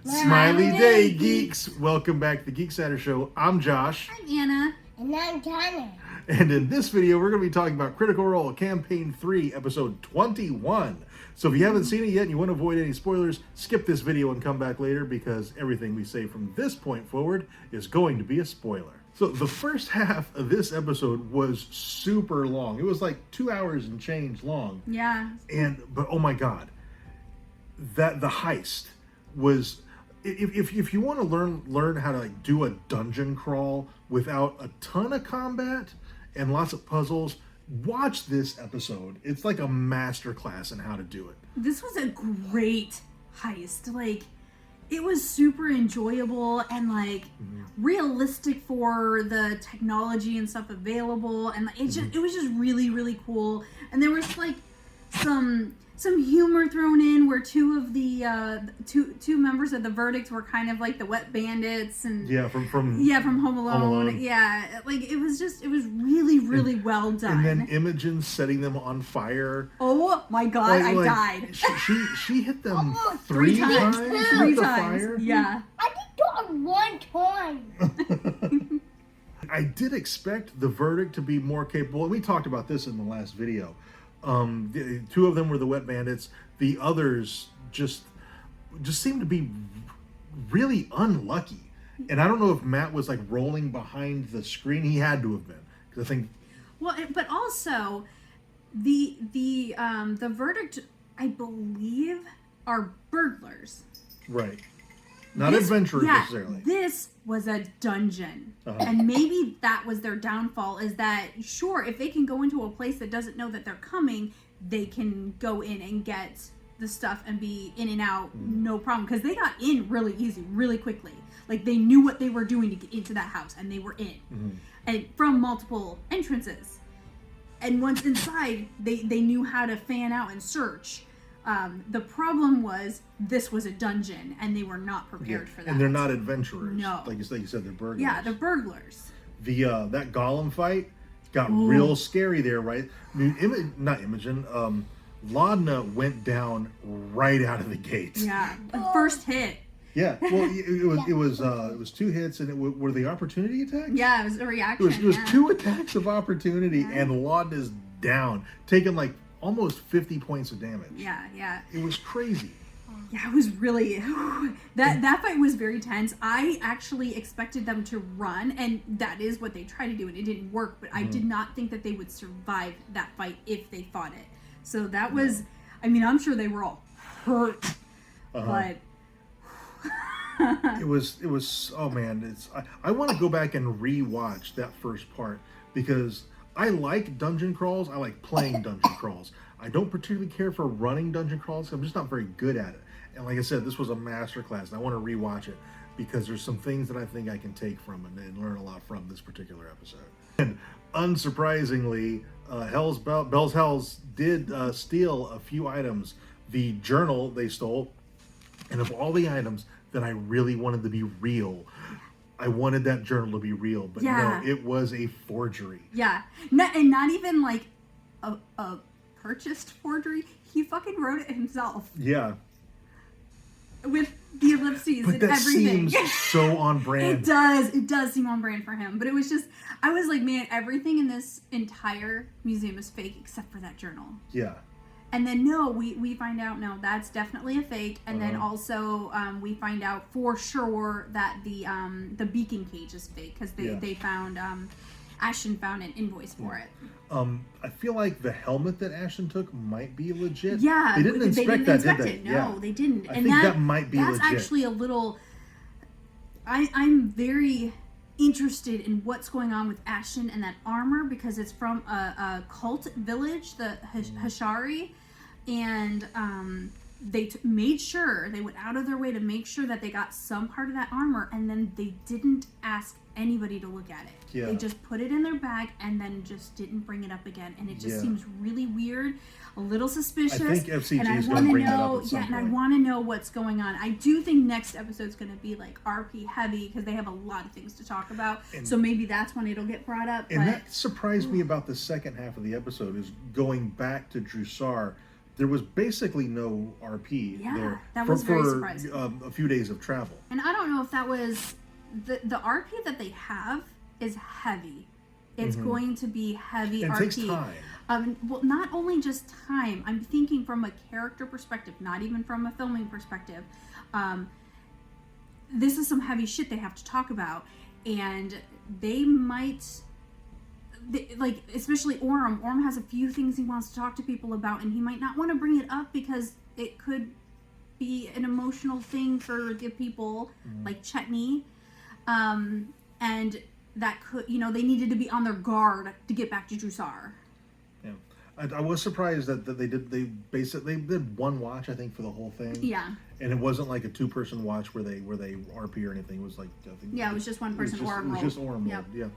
Smiley Day Geeks! Welcome back to the Geek Saturday Show. I'm Josh. I'm Anna. And I'm Connor. And in this video, we're going to be talking about Critical Role Campaign 3, Episode 21. So if you haven't seen it yet and you want to avoid any spoilers, skip this video and come back later because everything we say from this point forward is going to be a spoiler. So the first half of this episode was super long. It was like 2 hours and change long. Yeah. But oh my God, that the heist was... If you want to learn how to like do a dungeon crawl without a ton of combat and lots of puzzles, watch this episode. It's like a master class in how to do it. This was a great heist. Like, it was super enjoyable and like realistic for the technology and stuff available, and it was just really, really cool. And there was like some humor thrown in where two of the two members of the Verdict were kind of like the wet bandits, and from Home Alone. Yeah, like it was really well done. And then Imogen setting them on fire. Oh my God, I died. She hit them three times. Three times. Fire. Yeah. I did do it one time. I did expect the Verdict to be more capable, and we talked about this in the last video. Two of them were the wet bandits. The others just seemed to be really unlucky. And I don't know if Matt was like rolling behind the screen. He had to have been, because I think. Well, but also the Verdict, I believe, are burglars. Right. Not adventurers necessarily. This was a dungeon. And maybe that was their downfall, is that, sure, if they can go into a place that doesn't know that they're coming, they can go in and get the stuff and be in and out, no problem. Because they got in really easy, really quickly. Like, they knew what they were doing to get into that house, and they were in. And from multiple entrances. And once inside, they knew how to fan out and search. The problem was this was a dungeon, and they were not prepared for that. And they're not adventurers. No. Like you said, they're burglars. Yeah, they're burglars. That Golem fight got real scary there, right? I mean, not Imogen. Laudna went down right out of the gate. Yeah, the first hit. Yeah, well, it was two hits, and were the opportunity attacks? Yeah, it was a reaction. It was two attacks of opportunity, and Laudna's down, taking like almost 50 points of damage. Yeah. It was crazy. Yeah, it was really... that fight was very tense. I actually expected them to run, and that is what they tried to do, and it didn't work, but I did not think that they would survive that fight if they fought it. So that was... I mean, I'm sure they were all hurt, but... it was oh man, I want to go back and re-watch that first part, because I like dungeon crawls. I like playing dungeon crawls. I don't particularly care for running dungeon crawls. I'm just not very good at it. And like I said, this was a master class, and I want to rewatch it because there's some things that I think I can take from and learn a lot from this particular episode. And unsurprisingly, Bell's Hells did steal a few items. The journal they stole, and of all the items that I really wanted to be real, I wanted that journal to be real, but no, it was a forgery. Yeah, and not even like a purchased forgery. He fucking wrote it himself. Yeah. With the ellipses but and that everything. Seems so on brand. It does seem on brand for him. But it was just, I was like, man, everything in this entire museum is fake except for that journal. Yeah. And then we find out, no, that's definitely a fake. And then also we find out for sure that the beacon cage is fake, because they found Ashton found an invoice for it. I feel like the helmet that Ashton took might be legit. Yeah, they didn't inspect that, did they? No, they didn't. I think that might be legit. That's actually a little. I'm very interested in what's going on with Ashton and that armor, because it's from a cult village, the Hashari, and they made sure, they went out of their way to make sure that they got some part of that armor, and then they didn't ask anybody to look at it. Yeah. They just put it in their bag and then just didn't bring it up again, and it just seems really weird, a little suspicious. I think FCG is going to bring that up at some and I point. want to know what's going on. I do think next episode's going to be like RP heavy, because they have a lot of things to talk about. So maybe that's when it'll get brought up. And that surprised me about the second half of the episode, is going back to Drusar there was basically no RP there that for, was very surprising. A few days of travel. And I don't know if that was the RP that they have is heavy. It's going to be heavy and RP. It takes time. Well, not only just time. I'm thinking from a character perspective, not even from a filming perspective. This is some heavy shit they have to talk about, and they might. Like, especially Orm. Orm has a few things he wants to talk to people about, and he might not want to bring it up because it could be an emotional thing for the people, like Chetney. And that could, they needed to be on their guard to get back to Drusar. Yeah. I was surprised that they did one watch, I think, for the whole thing. Yeah. And it wasn't like a 2-person watch where they RP or anything. It was like, I think, it was just one person Orm rolled. It was just Orm rolled, yeah.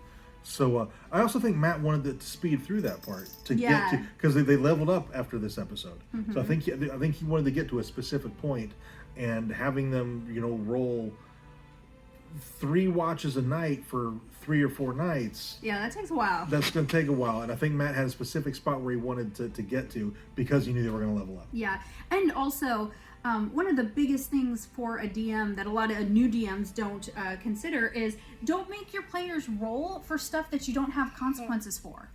So I also think Matt wanted to speed through that part to get to, because they leveled up after this episode. So I think he wanted to get to a specific point, and having them roll 3 watches a night for 3 or 4 nights. Yeah, that takes a while. That's going to take a while, and I think Matt had a specific spot where he wanted to get to because he knew they were going to level up. Yeah, and also. One of the biggest things for a DM that a lot of new DMs don't consider is don't make your players roll for stuff that you don't have consequences for.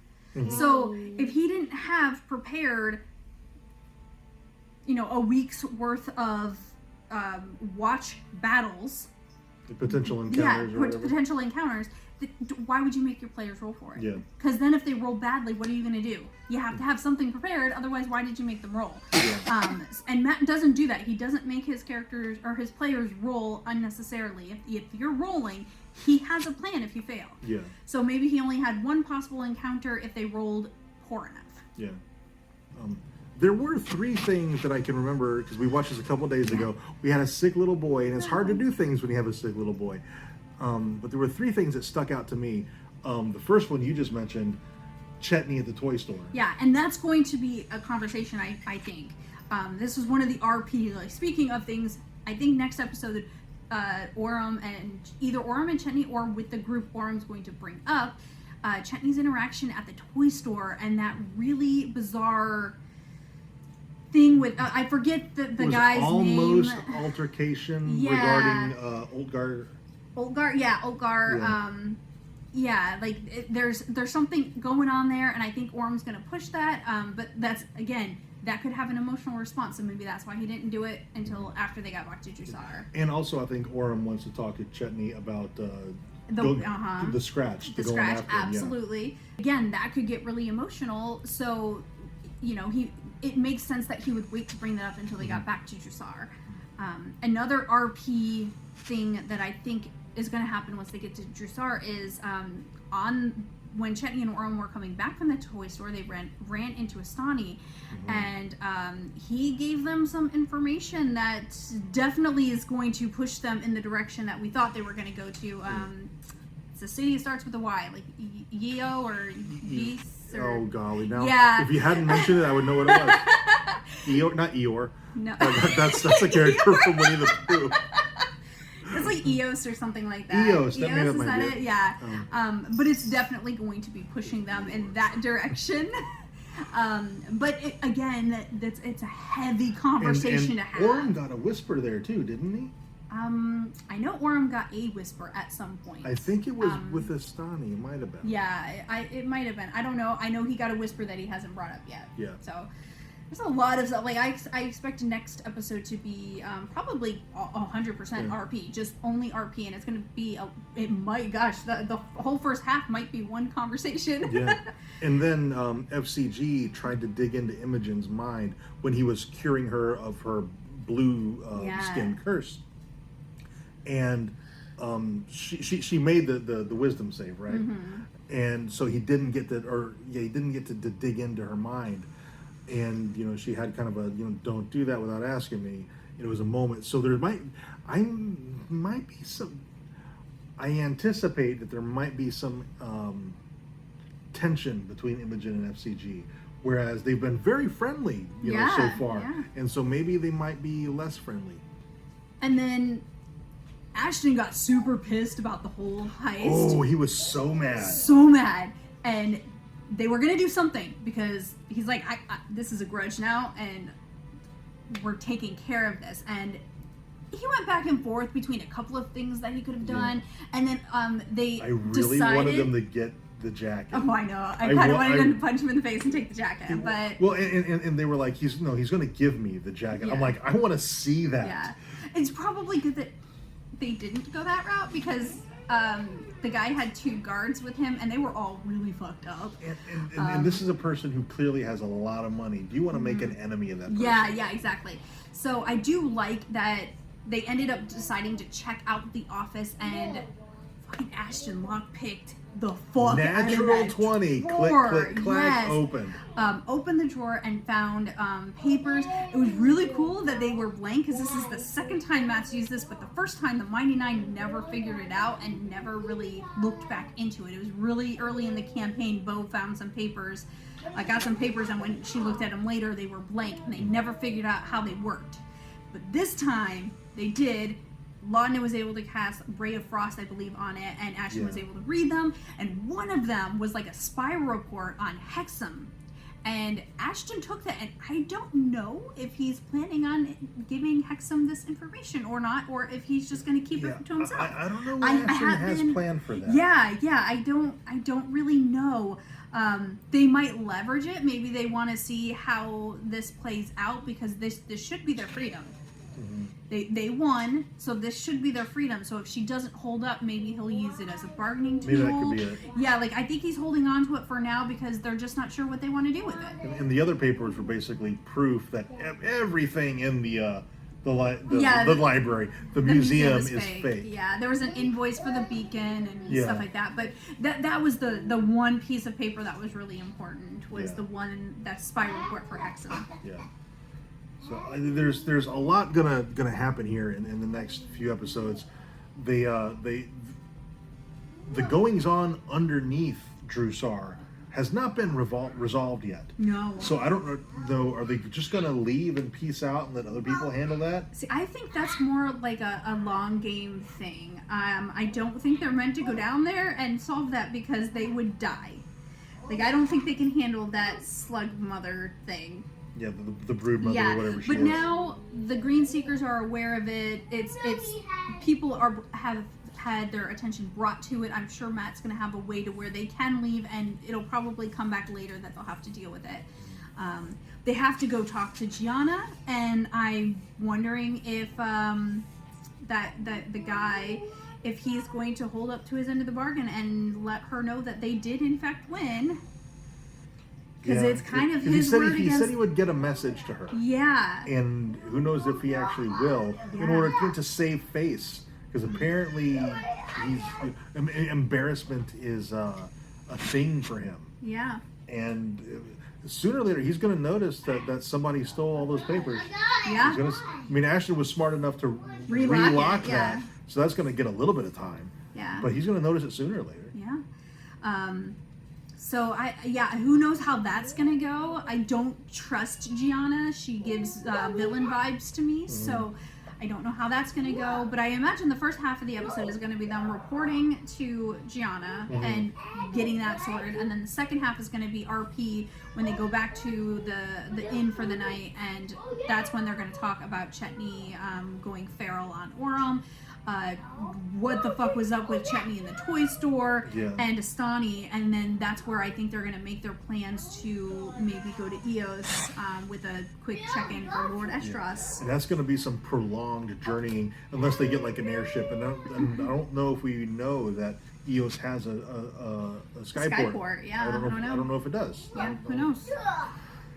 So if he didn't have prepared, a week's worth of watch battles, the potential encounters, potential encounters, why would you make your players roll for it? Yeah. Because then if they roll badly, what are you going to do? You have to have something prepared, otherwise why did you make them roll? Yeah. And Matt doesn't do that. He doesn't make his characters or his players roll unnecessarily. If you're rolling, he has a plan if you fail. Yeah. So maybe he only had one possible encounter if they rolled poor enough. Yeah. There were 3 things that I can remember, because we watched this a couple days ago. We had a sick little boy, and it's hard to do things when you have a sick little boy. But there were 3 things that stuck out to me. The first one you just mentioned, Chetney at the toy store. Yeah, and that's going to be a conversation, I think. This was one of the RP, like, speaking of things, I think next episode, Orm and Chetney, or with the group Orm's going to bring up, Chetney's interaction at the toy store, and that really bizarre thing with, I forget the guy's name. Almost altercation regarding Olgar. Olgar. Yeah. There's something going on there, and I think Orm's going to push that. But that's, again, that could have an emotional response, so maybe that's why he didn't do it until after they got back to Drusar. And also, I think Orm wants to talk to Chetney about the scratch. The scratch, absolutely. Yeah. Again, that could get really emotional. So, it makes sense that he would wait to bring that up until they got back to Drusar. Another RP thing that I think is going to happen once they get to Drusar is when Chetney and Orm were coming back from the toy store, they ran into Astani, and he gave them some information that definitely is going to push them in the direction that we thought they were going to go to. It's a city that starts with a Y, like Yeo or Yeast. Oh golly! Now, if you hadn't mentioned it, I would know what it was. Eeyore, not Eeyore. No, that's a character from Winnie the Pooh. It's like Eos or something like that. Eos, that is that it? Yeah. But it's definitely going to be pushing them in that direction. But it's a heavy conversation to have. Orm got a whisper there too, didn't he? I know Orm got a whisper at some point. I think it was with Astani. It might have been. Yeah, it might have been. I don't know. I know he got a whisper that he hasn't brought up yet. Yeah. So there's a lot of stuff. Like I expect next episode to be probably 100% RP, just only RP, and it's going to be the whole first half might be one conversation. Yeah. And then FCG tried to dig into Imogen's mind when he was curing her of her blue skin curse. And she made the wisdom save, right? And so he didn't get to dig into her mind. And she had kind of a don't do that without asking me. It was a moment. So there might be some. I anticipate that there might be some tension between Imogen and FCG, whereas they've been very friendly, so far, and so maybe they might be less friendly. And then Ashton got super pissed about the whole heist. Oh, he was so mad. So mad. And they were gonna do something because he's like, this is a grudge now, and we're taking care of this. And he went back and forth between a couple of things that he could have done, and then they I really decided, wanted them to get the jacket. Oh, I know. I kind of wanted them to punch him in the face and take the jacket, but well, and they were like, he's going to give me the jacket. Yeah. I'm like, I want to see that. Yeah, it's probably good that they didn't go that route because the guy had 2 guards with him, and they were all really fucked up. And this is a person who clearly has a lot of money. Do you want to make an enemy of that person? Yeah, exactly. So I do like that they ended up deciding to check out the office, and fucking Ashton lockpicked the fuck Natural out of that 20. drawer. Click, click, clack, Yes. open. Opened the drawer and found papers. It was really cool that they were blank because this is the second time Matt's used this, but the first time the Mighty Nine never figured it out and never really looked back into it. It was really early in the campaign. Bo found some papers. I got some papers, and when she looked at them later, they were blank, and they never figured out how they worked. But this time, they did. Laudna was able to cast Ray of Frost, I believe, on it, and Ashton was able to read them. And one of them was like a spy report on Hexam. And Ashton took that, and I don't know if he's planning on giving Hexam this information or not, or if he's just going to keep it to himself. I don't know what Ashton has planned for that. Yeah, I don't really know. They might leverage it. Maybe they want to see how this plays out because this should be their freedom. They won, so this should be their freedom. So if she doesn't hold up, maybe he'll use it as a bargaining tool. Maybe that could be it. Yeah, like I think he's holding on to it for now because they're just not sure what they want to do with it. And the other papers were basically proof that everything in the library, the museum is fake. Yeah, there was an invoice for the beacon and stuff like that. But that was the one piece of paper that was really important was the one that spy report for Hexam. Yeah. So there's a lot gonna happen here in the next few episodes. The goings on underneath Drusar has not been resolved yet. No. So I don't know. Are they just gonna leave and peace out and let other people handle that? See, I think that's more like a long game thing. I don't think they're meant to go down there and solve that because they would die. Like I don't think they can handle that slug mother thing. Yeah, the brood mother or whatever she is. But now the Green Seekers are aware of it. It's people have had their attention brought to it. I'm sure Matt's going to have a way to where they can leave, and it'll probably come back later that they'll have to deal with it. They have to go talk to Gianna, and I'm wondering if that the guy, if he's going to hold up to his end of the bargain and let her know that they did in fact win. Because it's kind of his word against... He said he would get a message to her. Yeah. And who knows if he actually will, in order to save face. Because apparently, embarrassment is a thing for him. Yeah. And sooner or later, he's going to notice that somebody stole all those papers. Yeah. Ashton was smart enough to relock that. So that's going to get a little bit of time. Yeah. But he's going to notice it sooner or later. Yeah. So who knows how that's gonna go? I don't trust Gianna. She gives villain vibes to me, so I don't know how that's gonna go. But I imagine the first half of the episode is gonna be them reporting to Gianna and getting that sorted, and then the second half is gonna be RP when they go back to the inn for the night, and that's when they're gonna talk about Chetney going feral on Orem. What the fuck was up with Chetney in the toy store and Astani, and then that's where I think they're going to make their plans to maybe go to Eos with a quick check-in for Lord Estros. And that's going to be some prolonged journeying unless they get like an airship, and I don't know if we know that Eos has a skyport. Yeah, I don't know. I don't know if it does. Yeah, who knows?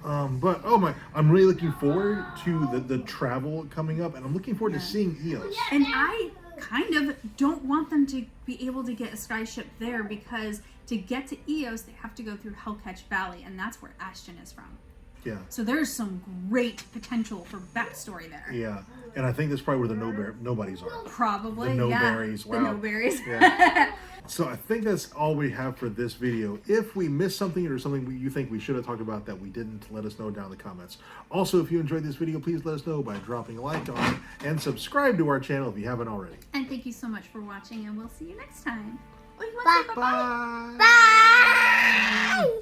But I'm really looking forward to the travel coming up, and I'm looking forward to seeing Eos. And I kind of don't want them to be able to get a skyship there because to get to Eos they have to go through Hellcatch Valley, and that's where Ashton is from. Yeah. So there's some great potential for backstory there. Yeah, and I think that's probably where the nobodies are. Probably. The no-berries. Wow. The no-berries. Yeah. So I think that's all we have for this video. If we missed something or something you think we should have talked about that we didn't, let us know down in the comments. Also, if you enjoyed this video, please let us know by dropping a like on it and subscribe to our channel if you haven't already. And thank you so much for watching, and we'll see you next time. Bye. Bye. Bye.